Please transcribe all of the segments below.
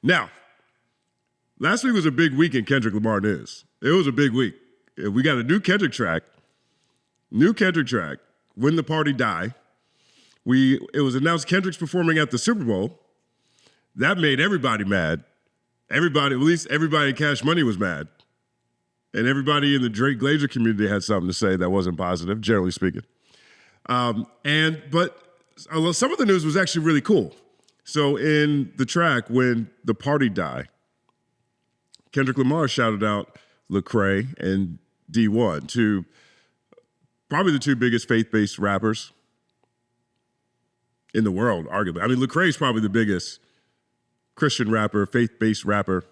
Now, last week was a big week in Kendrick Lamar news. It was a big week. We got a new Kendrick track, When the Party Die. It was announced Kendrick's performing at the Super Bowl. That made everybody mad. Everybody, at least everybody in Cash Money was mad. And everybody in the Drake Glazer community had something to say that wasn't positive, generally speaking. But some of the news was actually really cool. So in the track, When the Party Die, Kendrick Lamar shouted out Lecrae and D1, to probably the two biggest faith-based rappers in the world, arguably. I mean, Lecrae is probably the biggest Christian rapper, faith-based rapper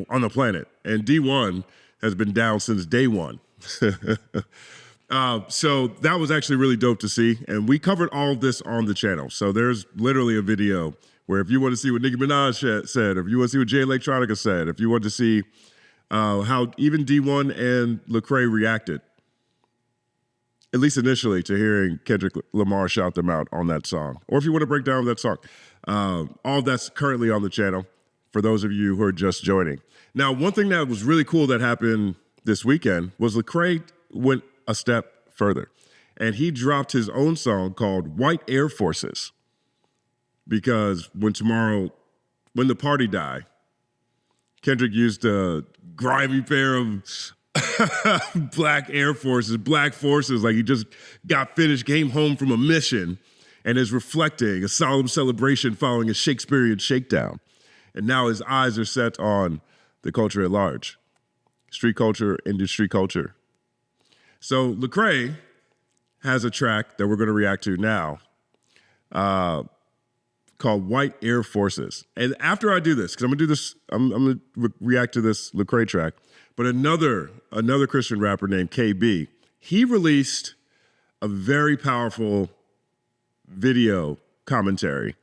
on the planet. And D1 has been down since day one. So that was actually really dope to see. And we covered all of this on the channel. So there's literally a video where if you want to see what Nicki Minaj said, or if you want to see what Jay Electronica said, if you want to see how even D1 and Lecrae reacted, at least initially, to hearing Kendrick Lamar shout them out on that song. Or if you want to break down that song. All that's currently on the channel for those of you who are just joining. Now, one thing that was really cool that happened this weekend was Lecrae went a step further. And he dropped his own song called White Air Forces. Because when the party die, Kendrick used a grimy pair of black Air Forces, black forces, like he just got finished, came home from a mission, and is reflecting a solemn celebration following a Shakespearean shakedown. And now his eyes are set on the culture at large. Street culture, industry culture. So Lecrae has a track that we're going to react to now called White Air Forces. And after I do this, because I'm going to do this, I'm going to react to this Lecrae track, but another Christian rapper named KB, he released a very powerful video commentary,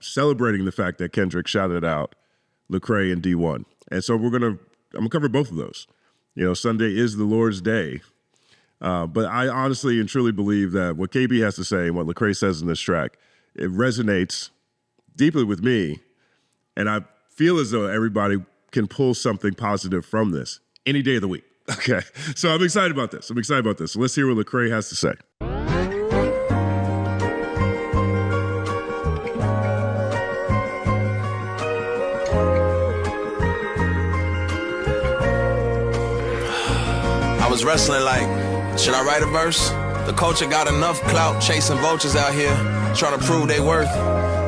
celebrating the fact that Kendrick shouted out Lecrae and D1. And so I'm gonna cover both of those. Sunday is the Lord's day. But I honestly and truly believe that what KB has to say and what Lecrae says in this track, it resonates deeply with me. And I feel as though everybody can pull something positive from this any day of the week. Okay, so I'm excited about this. So let's hear what Lecrae has to say. I was wrestling like, should I write a verse? The culture got enough clout chasing vultures out here, trying to prove they worth.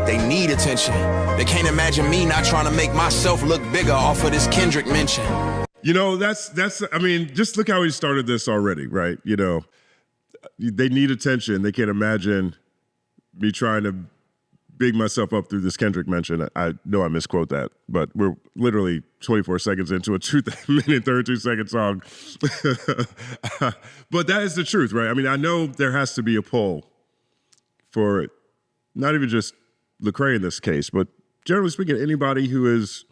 They need attention. They can't imagine me not trying to make myself look bigger off of this Kendrick mention. I mean, just look how he started this already, right? They need attention. They can't imagine me trying to big myself up through this Kendrick mention. I know I misquote that, but we're literally 24 seconds into a 2-minute, 32-second song. But that is the truth, right? I mean, I know there has to be a pull for not even just Lecrae in this case, but generally speaking, anybody who is,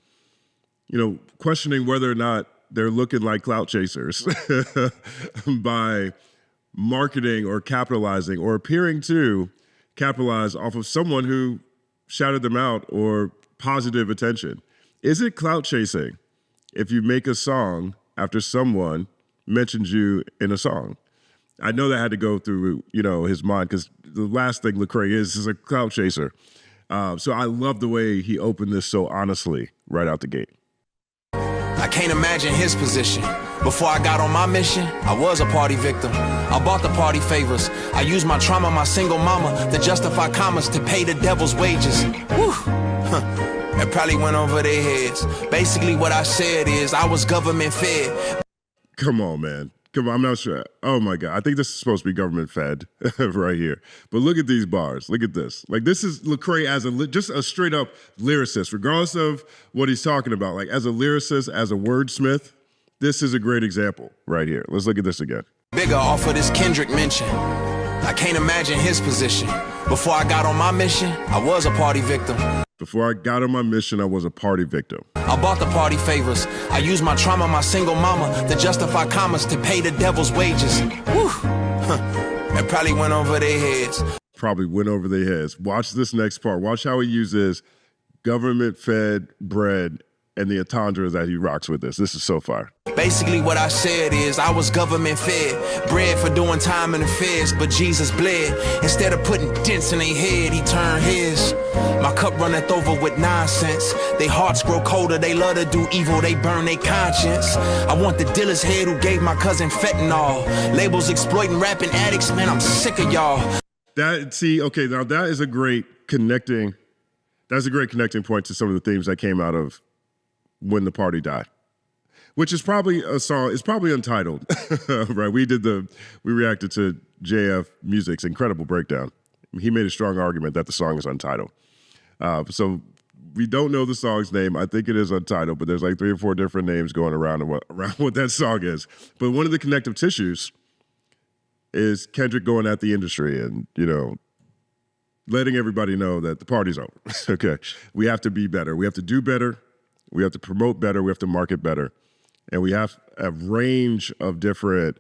questioning whether or not they're looking like clout chasers by marketing or capitalizing or appearing to capitalize off of someone who shouted them out or positive attention. Is it clout chasing if you make a song after someone mentions you in a song? I know that had to go through, his mind, because the last thing Lecrae is a clout chaser. So I love the way he opened this so honestly right out the gate. I can't imagine his position. Before I got on my mission, I was a party victim. I bought the party favors. I used my trauma, my single mama, to justify commas, to pay the devil's wages. Whew. It probably went over their heads. Basically what I said is I was government fed. Come on, man. Come on, I'm not sure. Oh my God, I think this is supposed to be government fed right here. But look at these bars, look at this. Like, this is Lecrae as just a straight up lyricist, regardless of what he's talking about. Like, as a lyricist, as a wordsmith, this is a great example right here. Let's look at this again. Bigger off of this Kendrick mention. I can't imagine his position. Before I got on my mission, I was a party victim. Before I got on my mission, I was a party victim. I bought the party favors. I used my trauma, my single mama, to justify commas, to pay the devil's wages. Whew. It probably went over their heads. probably went over their heads. Watch this next part. Watch how he uses government-fed bread and the entendre that he rocks with this. This is so fire. Basically what I said is I was government fed, bread for doing time in the feds, but Jesus bled. Instead of putting dents in their head, he turned his. My cup runneth over with nonsense. They hearts grow colder, they love to do evil, they burn their conscience. I want the dealer's head who gave my cousin fentanyl. Labels exploiting rapping addicts, man, I'm sick of y'all. Okay, now that is a great connecting point to some of the themes that came out of When the Party Died, which is probably a song, it's probably untitled, right? We reacted to JF Music's incredible breakdown. He made a strong argument that the song is untitled. So we don't know the song's name. I think it is untitled, but there's like 3 or 4 different names going around what that song is. But one of the connective tissues is Kendrick going at the industry and, letting everybody know that the party's over. Okay. We have to be better. We have to do better. We have to promote better. We have to market better. And we have a range of different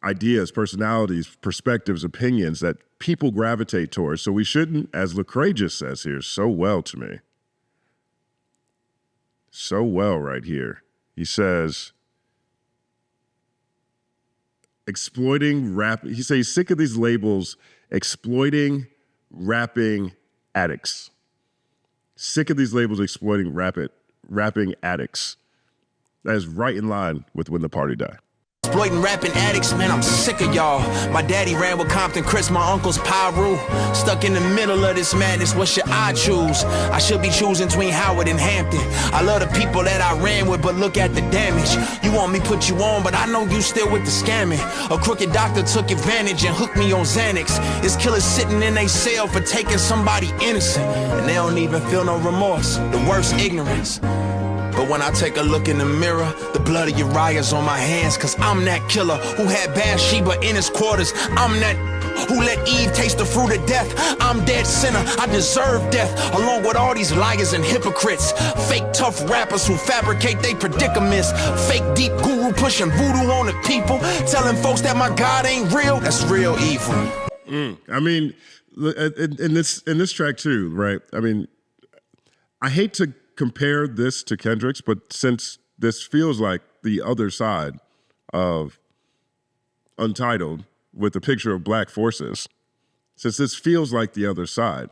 ideas, personalities, perspectives, opinions that people gravitate towards. So we shouldn't, as Lecrae just says here so well to me, so well right here. He says, exploiting rap. He says he's sick of these labels exploiting rapping addicts. Sick of these labels exploiting rapping addicts. That is right in line with When the Party Died. Exploiting rapping addicts, man, I'm sick of y'all. My daddy ran with Compton Chris, my uncle's Pyru. Stuck in the middle of this madness, what should I choose? I should be choosing between Howard and Hampton. I love the people that I ran with, but look at the damage. You want me put you on, but I know you still with the scamming. A crooked doctor took advantage and hooked me on Xanax. It's killers sitting in a cell for taking somebody innocent, and they don't even feel no remorse. The worst ignorance. But when I take a look in the mirror, the blood of Uriah's on my hands, cause I'm that killer who had Bathsheba in his quarters. I'm that who let Eve taste the fruit of death. I'm dead sinner, I deserve death, along with all these liars and hypocrites. Fake tough rappers who fabricate they predicaments. Fake deep guru pushing voodoo on the people, telling folks that my God ain't real. That's real evil. I mean, in this track too, right? I mean, I hate to compare this to Kendrick's, but since this feels like the other side of Untitled with a picture of black forces, since this feels like the other side,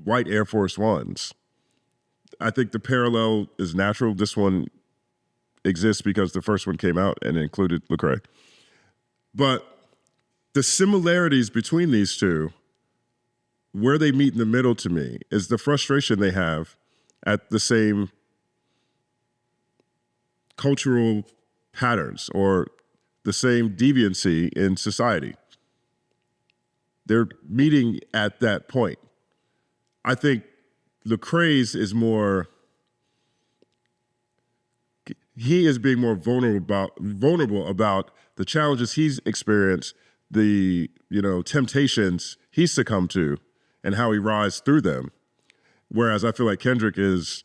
white Air Force Ones, I think the parallel is natural. This one exists because the first one came out and included Lecrae. But the similarities between these two, where they meet in the middle to me, is the frustration they have at the same cultural patterns or the same deviancy in society. They're meeting at that point. I think Lecrae's is more, he is being more vulnerable about the challenges he's experienced, the temptations he's succumbed to, and how he rises through them. Whereas I feel like Kendrick is,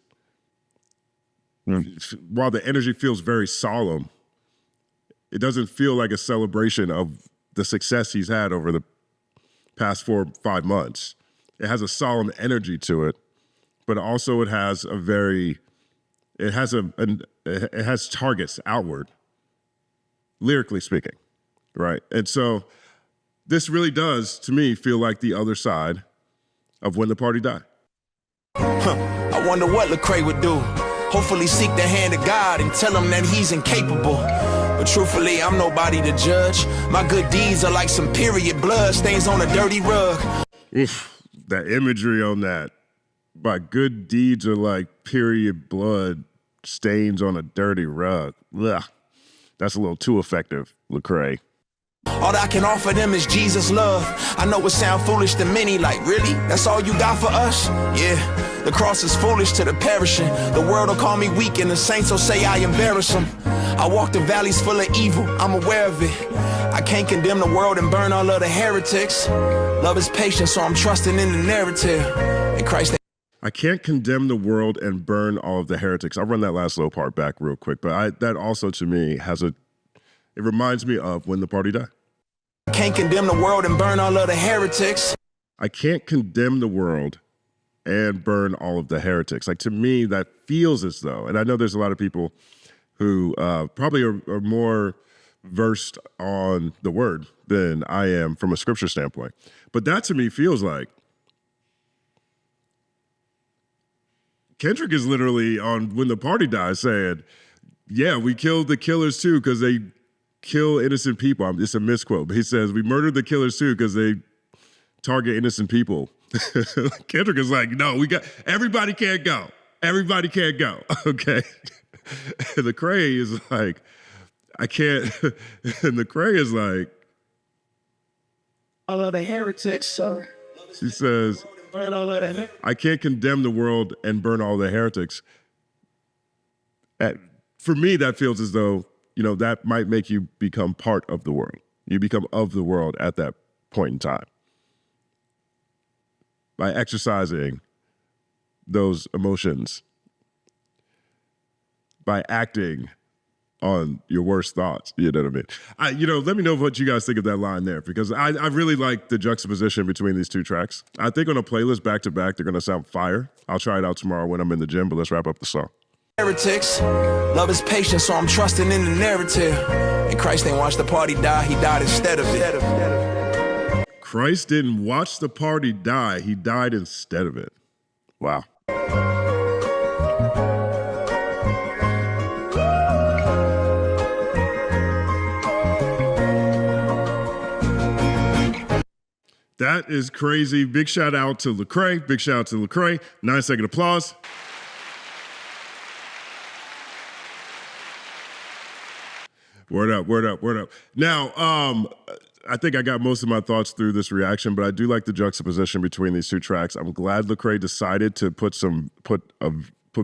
while the energy feels very solemn, it doesn't feel like a celebration of the success he's had over the past 4 or 5 months. It has a solemn energy to it, but also it has it has targets outward, lyrically speaking, right? And so this really does, to me, feel like the other side of When the Party Died. I wonder what Lecrae would do. Hopefully seek the hand of God and tell him that he's incapable. But truthfully, I'm nobody to judge. My good deeds are like some period blood stains on a dirty rug. Oof, that imagery on that. My good deeds are like period blood stains on a dirty rug. Ugh. That's a little too effective, Lecrae. All that I can offer them is Jesus' love. I know it sound foolish to many, like, really? That's all you got for us? Yeah, the cross is foolish to the perishing. The world will call me weak and the saints will say I embarrass them. I walk the valleys full of evil, I'm aware of it. I can't condemn the world and burn all of the heretics. Love is patient, so I'm trusting in the narrative. In Christ. I can't condemn the world and burn all of the heretics. I'll run that last little part back real quick, but that also to me it reminds me of When the Party Died. Can't condemn the world and burn all of the heretics. I can't condemn the world and burn all of the heretics. Like, to me, that feels as though, and I know there's a lot of people who probably are more versed on the word than I am from a scripture standpoint. But that to me feels like Kendrick is literally on When the Party Dies saying, yeah, we killed the killers too because they kill innocent people. It's a misquote, but he says, we murdered the killers too because they target innocent people. Kendrick is like, no, everybody can't go. Everybody can't go. Okay. And Lecrae is like, I can't. And Lecrae is like, all of the heretics, sir. She says, I can't condemn the world and burn all the heretics. For me, that feels as though, that might make you become part of the world. You become of the world at that point in time. By exercising those emotions, by acting on your worst thoughts, you know what I mean? Let me know what you guys think of that line there, because I really like the juxtaposition between these two tracks. I think on a playlist back to back, they're gonna sound fire. I'll try it out tomorrow when I'm in the gym, but let's wrap up the song. Heretics, love is patient, so I'm trusting in the narrative. And Christ ain't watched the party die, he died instead of it. Christ didn't watch the party die, he died instead of it. Wow. That is crazy. Big shout out to Lecrae. Big shout out to Lecrae. 9-second applause. Word up, word up, word up. Now, I think I got most of my thoughts through this reaction, but I do like the juxtaposition between these two tracks. I'm glad Lecrae decided to put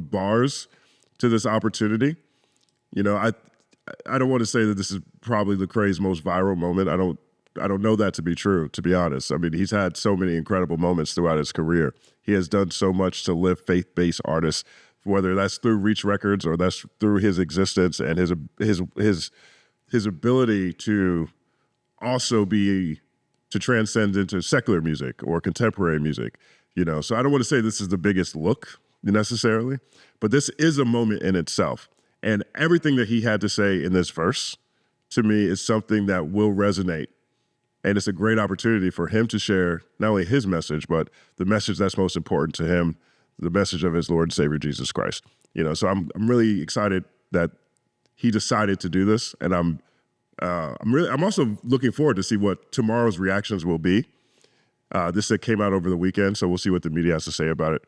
bars to this opportunity. I don't want to say that this is probably Lecrae's most viral moment. I don't know that to be true, to be honest. I mean, he's had so many incredible moments throughout his career. He has done so much to lift faith-based artists, whether that's through Reach Records or that's through his existence and his ability to also to transcend into secular music or contemporary music. So I don't want to say this is the biggest look necessarily, but this is a moment in itself. And everything that he had to say in this verse, to me, is something that will resonate. And it's a great opportunity for him to share not only his message, but the message that's most important to him, the message of his Lord and Savior, Jesus Christ. So I'm really excited that he decided to do this. And I'm also looking forward to see what tomorrow's reactions will be. This came out over the weekend, so we'll see what the media has to say about it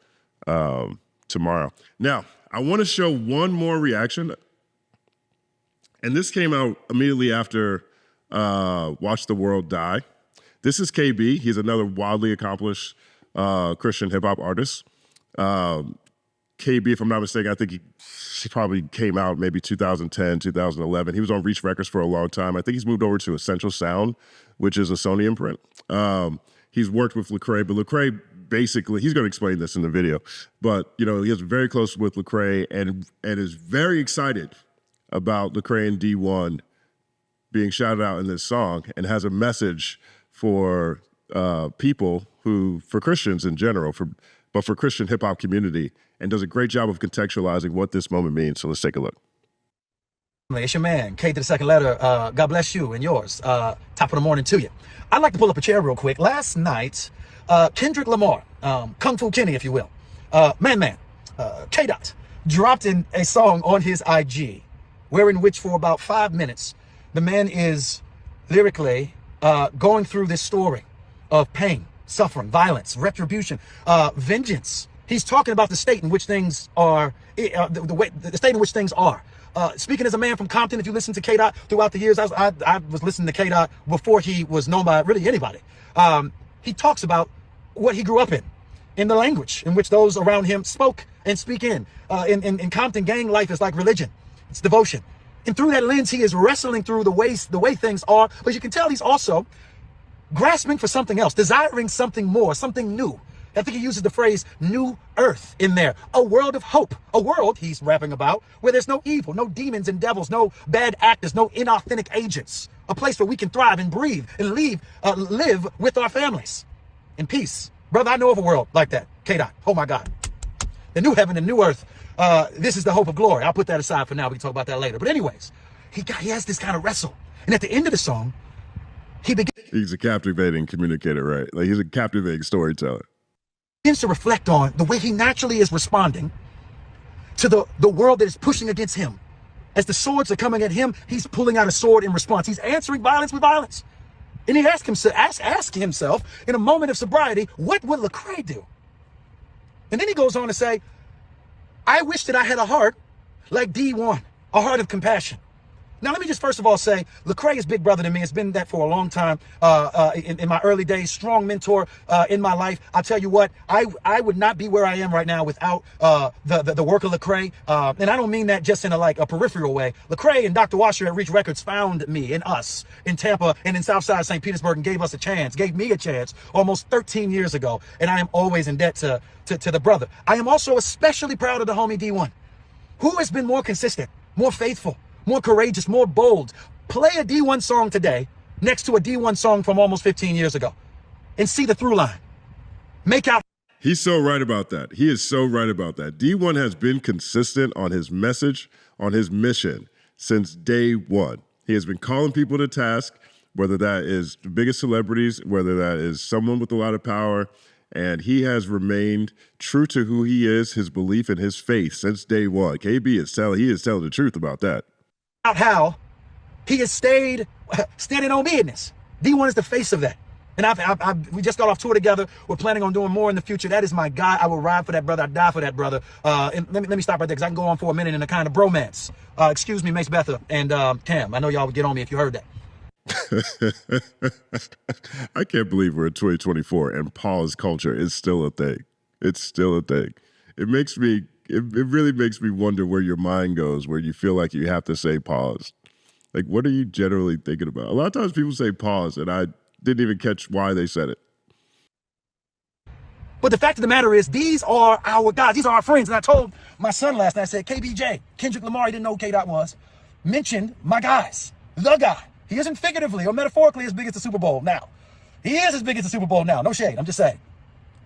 tomorrow. Now, I want to show one more reaction. And this came out immediately after Watch the World Die. This is KB. He's another wildly accomplished Christian hip-hop artist. KB, if I'm not mistaken, I think he probably came out maybe 2010, 2011. He was on Reach Records for a long time. I think he's moved over to Essential Sound, which is a Sony imprint. He's worked with Lecrae, but Lecrae basically, he's going to explain this in the video, but he is very close with Lecrae and is very excited about Lecrae and D1 being shouted out in this song, and has a message for people for Christians in general, but for Christian hip hop community, and does a great job of contextualizing what this moment means. So let's take a look. It's your man, K to the second letter. God bless you and yours. Top of the morning to you. I'd like to pull up a chair real quick. Last night, Kendrick Lamar, Kung Fu Kenny, if you will, K-Dot, dropped in a song on his IG, wherein which for about 5 minutes, the man is lyrically going through this story of pain, suffering, violence, retribution, vengeance. He's talking about the state in which things are, the state in which things are. Speaking as a man from Compton, if you listen to K-Dot throughout the years, I was listening to K-Dot before he was known by really anybody. He talks about what he grew up in the language in which those around him spoke and speak in. In Compton, gang life is like religion. It's devotion. And through that lens, he is wrestling through the way things are. But you can tell he's also grasping for something else, desiring something more, something new. I think he uses the phrase new earth in there. A world of hope. A world, he's rapping about, where there's no evil, no demons and devils, no bad actors, no inauthentic agents. A place where we can thrive and breathe and live with our families. and peace. Brother, I know of a world like that. K-Dot, oh my God. The new heaven and new earth. This is the hope of glory. I'll put that aside for now. We can talk about that later. But anyways, he has this kind of wrestle. And at the end of the song, he's a captivating communicator, right? Like, he's a captivating storyteller. Begins to reflect on the way he naturally is responding to the world that is pushing against him. As the swords are coming at him, he's pulling out a sword in response. He's answering violence with violence. And he asked himself in a moment of sobriety, what would Lecrae do? And then he goes on to say, I wish that I had a heart like D1, a heart of compassion. Now, let me just first of all say, Lecrae is big brother to me. It's been that for a long time. In my early days, strong mentor in my life. I'll tell you what, I would not be where I am right now without the work of Lecrae. And I don't mean that just in a peripheral way. Lecrae and Dr. Washer at Reach Records found me and us in Tampa and in Southside St. Petersburg and gave me a chance almost 13 years ago. And I am always in debt to the brother. I am also especially proud of the homie D1, who has been more consistent, more faithful, more courageous, more bold. Play a D1 song today next to a D1 song from almost 15 years ago and see the through line. Make out. He's so right about that. He is so right about that. D1 has been consistent on his message, on his mission since day one. He has been calling people to task, whether that is the biggest celebrities, whether that is someone with a lot of power, and he has remained true to who he is, his belief and his faith since day one. KB is telling the truth about that. How he has stayed standing on business. D1 is the face of that. And we just got off tour together. We're planning on doing more in the future. That is my guy. I will ride for that brother. I die for that brother. And let me stop right there because I can go on for a minute in a kind of bromance. Excuse me, Mace Betha and Cam. I know y'all would get on me if you heard that. I can't believe we're in 2024 and pause culture is still a thing. It's still a thing. It really makes me wonder where your mind goes, where you feel like you have to say pause. Like, what are you generally thinking about? A lot of times people say pause, and I didn't even catch why they said it. But the fact of the matter is, these are our guys. These are our friends. And I told my son last night, I said, KBJ, Kendrick Lamar, he didn't know who K-Dot was, mentioned my guys, the guy. He isn't figuratively or metaphorically as big as the Super Bowl now. He is as big as the Super Bowl now. No shade. I'm just saying.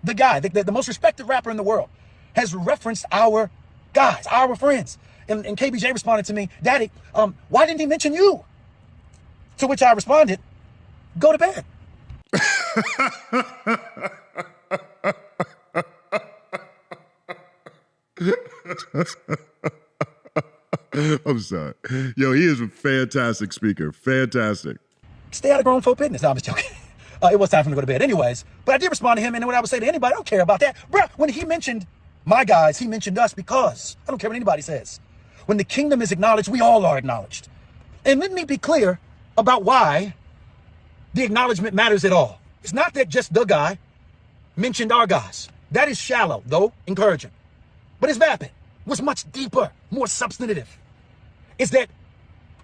The guy, the most respected rapper in the world, has referenced our guys, our friends. And KBJ responded to me, Daddy, why didn't he mention you? To which I responded, go to bed. I'm sorry. Yo, he is a fantastic speaker. Fantastic. Stay out of grown folk business. No, I'm just joking. It was time for him to go to bed anyways. But I did respond to him, and what I would say to anybody, I don't care about that. Bruh, when he mentioned my guys, he mentioned us because I don't care what anybody says. When the kingdom is acknowledged, we all are acknowledged. And let me be clear about why the acknowledgement matters at all. It's not that just the guy mentioned our guys. That is shallow, though encouraging. But his vapid was much deeper, more substantive. Is that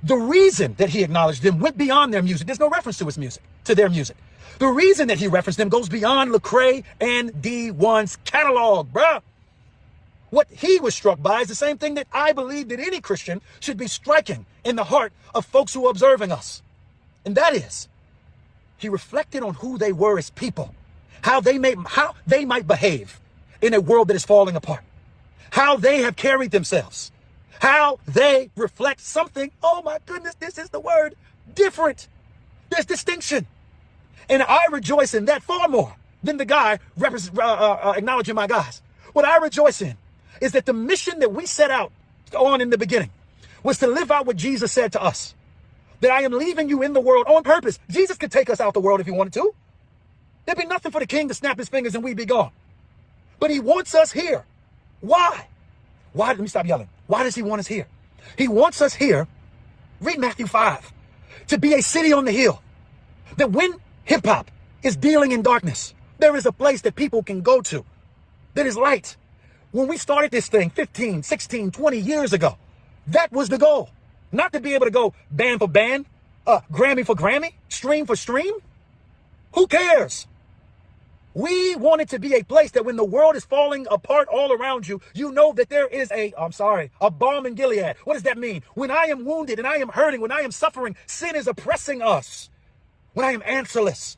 the reason that he acknowledged them went beyond their music. There's no reference to his music, to their music. The reason that he referenced them goes beyond Lecrae and D1's catalog, bruh. What he was struck by is the same thing that I believe that any Christian should be striking in the heart of folks who are observing us. And that is, he reflected on who they were as people, how they might behave in a world that is falling apart, how they have carried themselves, how they reflect something, oh my goodness, this is the word, different. There's distinction. And I rejoice in that far more than the guy acknowledging my guys. What I rejoice in is that the mission that we set out on in the beginning was to live out what Jesus said to us, that I am leaving you in the world on purpose. Jesus could take us out the world if he wanted to. There'd be nothing for the king to snap his fingers and we'd be gone. But he wants us here. Why? Let me stop yelling. Why does he want us here? He wants us here, read Matthew 5, to be a city on the hill, that when hip hop is dealing in darkness, there is a place that people can go to that is light. When we started this thing 15, 16, 20 years ago, that was the goal. Not to be able to go band for band, Grammy for Grammy, stream for stream. Who cares? We want it to be a place that when the world is falling apart all around you, you know that there is a balm in Gilead. What does that mean? When I am wounded and I am hurting, when I am suffering, sin is oppressing us. When I am answerless,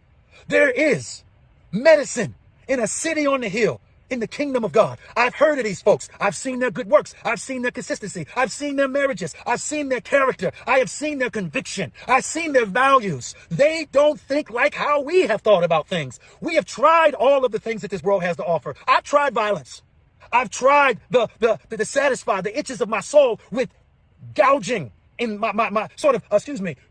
there is medicine in a city on the hill in the kingdom of God. I've heard of these folks. I've seen their good works. I've seen their consistency. I've seen their marriages. I've seen their character. I have seen their conviction. I've seen their values. They don't think like how we have thought about things. We have tried all of the things that this world has to offer. I've tried violence. I've tried to satisfy the itches of my soul with gouging in my sort of,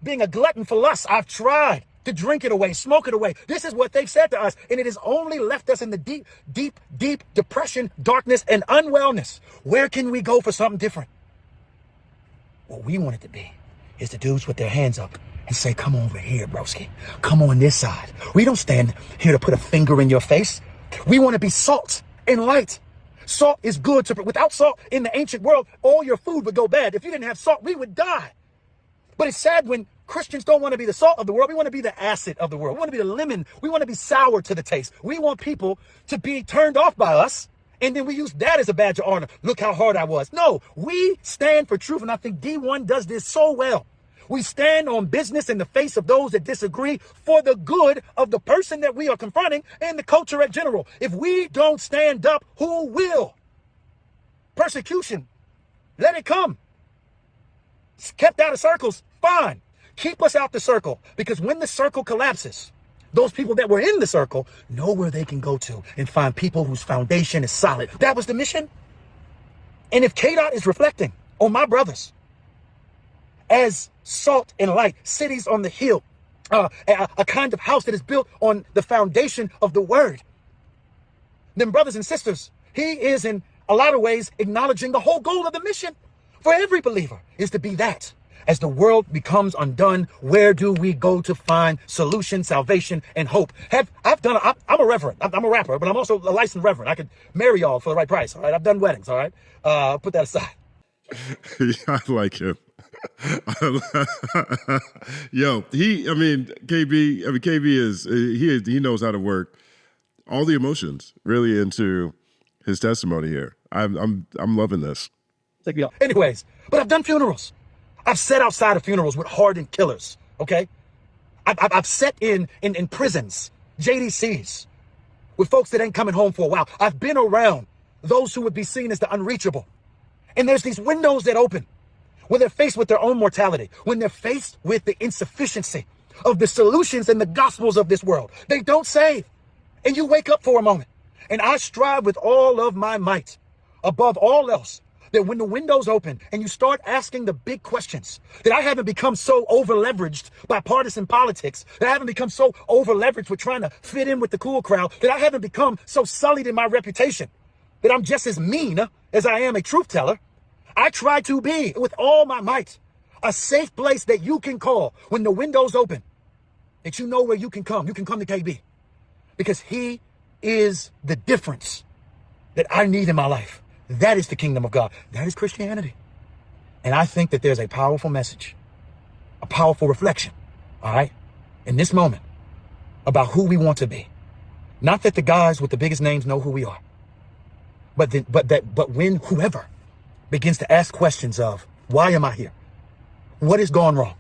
being a glutton for lust. I've tried to drink it away, smoke it away. This is what they've said to us. And it has only left us in the deep, deep, deep depression, darkness, and unwellness. Where can we go for something different? What we want it to be is the dudes with their hands up and say, come over here, broski. Come on this side. We don't stand here to put a finger in your face. We want to be salt and light. Salt is good. Without salt in the ancient world, all your food would go bad. If you didn't have salt, we would die. But it's sad when Christians don't want to be the salt of the world. We want to be the acid of the world. We want to be the lemon. We want to be sour to the taste. We want people to be turned off by us. And then we use that as a badge of honor. Look how hard I was. No, we stand for truth. And I think D1 does this so well. We stand on business in the face of those that disagree for the good of the person that we are confronting and the culture in general. If we don't stand up, who will? Persecution, let it come. It's kept out of circles, fine. Keep us out the circle, because when the circle collapses, those people that were in the circle know where they can go to and find people whose foundation is solid. That was the mission. And if KDOT is reflecting on my brothers as salt and light, cities on the hill, a kind of house that is built on the foundation of the word, then brothers and sisters, he is in a lot of ways acknowledging the whole goal of the mission for every believer is to be that. As the world becomes undone, where do we go to find solution, salvation, and hope? I'm a reverend. I'm a rapper, but I'm also a licensed reverend. I could marry y'all for the right price. All right. I've done weddings. All right. Put that aside. Yeah, I like him. Yo, KB, he knows how to work all the emotions really into his testimony here. I'm loving this. Anyways, but I've done funerals. I've sat outside of funerals with hardened killers. Okay, I've sat in prisons, JDCs, with folks that ain't coming home for a while. I've been around those who would be seen as the unreachable, and there's these windows that open when they're faced with their own mortality, when they're faced with the insufficiency of the solutions and the gospels of this world. They don't save. And you wake up for a moment. And I strive with all of my might, above all else, that when the windows open and you start asking the big questions, that I haven't become so over-leveraged by partisan politics, that I haven't become so over-leveraged with trying to fit in with the cool crowd, that I haven't become so sullied in my reputation, that I'm just as mean as I am a truth teller. I try to be, with all my might, a safe place that you can call when the windows open, that you know where you can come. You can come to KB, because he is the difference that I need in my life. That is the kingdom of God. That is Christianity. And I think that there's a powerful message, a powerful reflection, all right, in this moment about who we want to be. Not that the guys with the biggest names know who we are, but when whoever begins to ask questions of, why am I here? What has gone wrong?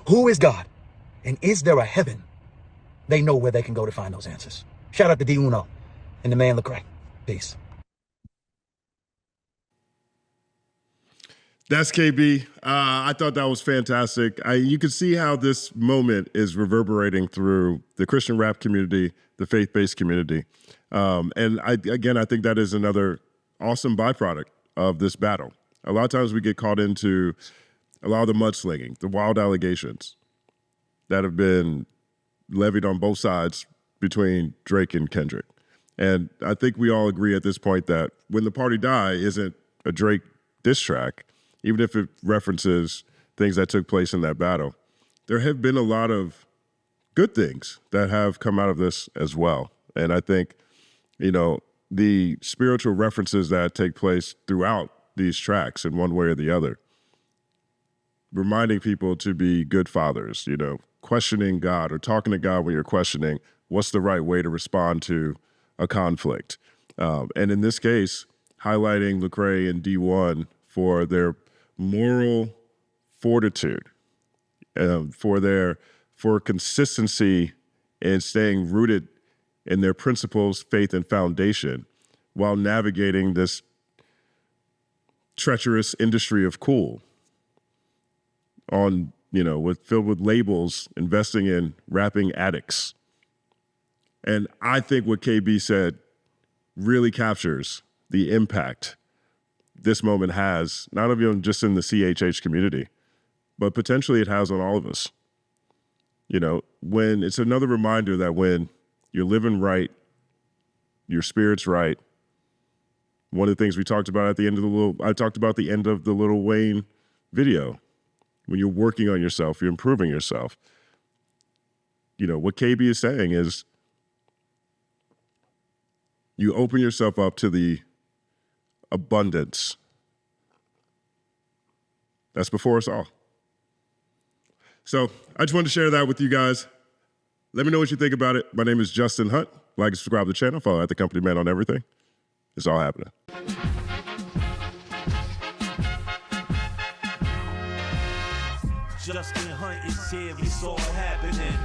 Who is God? And is there a heaven? They know where they can go to find those answers. Shout out to D1 and the man Lecrae. Peace. That's KB. I thought that was fantastic. You can see how this moment is reverberating through the Christian rap community, the faith-based community. And I think that is another awesome byproduct of this battle. A lot of times we get caught into a lot of the mudslinging, the wild allegations that have been levied on both sides between Drake and Kendrick. And I think we all agree at this point that When the Party Die isn't a Drake diss track, even if it references things that took place in that battle. There have been a lot of good things that have come out of this as well. And I think, the spiritual references that take place throughout these tracks in one way or the other, reminding people to be good fathers, questioning God or talking to God when you're questioning what's the right way to respond to a conflict. And in this case, highlighting Lecrae and D1 for their moral fortitude, for consistency and staying rooted in their principles, faith, and foundation while navigating this treacherous industry of cool filled with labels, investing in rapping addicts. And I think what KB said really captures the impact this moment has, not even just in the CHH community, but potentially it has on all of us. When it's another reminder that when you're living right, your spirit's right. One of the things we talked about at the end of I talked about the end of the Lil Wayne video. When you're working on yourself, you're improving yourself. What KB is saying is you open yourself up to the abundance that's before us all. So I just wanted to share that with you guys. Let me know what you think about it. My name is Justin Hunt. Like and subscribe to the channel. Follow at The Company Man on everything. It's all happening. Justin Hunt is here, it's all happening.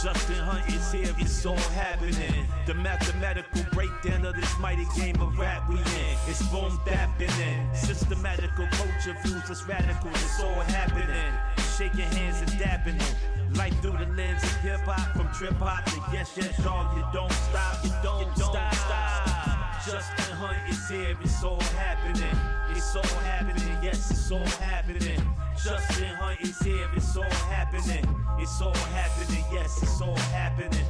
Justin Hunt is here, it's all happening. The mathematical breakdown of this mighty game of rap we in. It's boom bapping. Systematical culture views us radical, it's all happening. Shaking hands and dapping it. Life through the lens of hip hop, from trip hop to yes, y'all, you don't stop, you don't stop. Justin Hunt is here, it's all happening. It's all happening, yes, it's all happening. Justin Hunt is here, it's all happening. It's all happening, yes, it's all happening.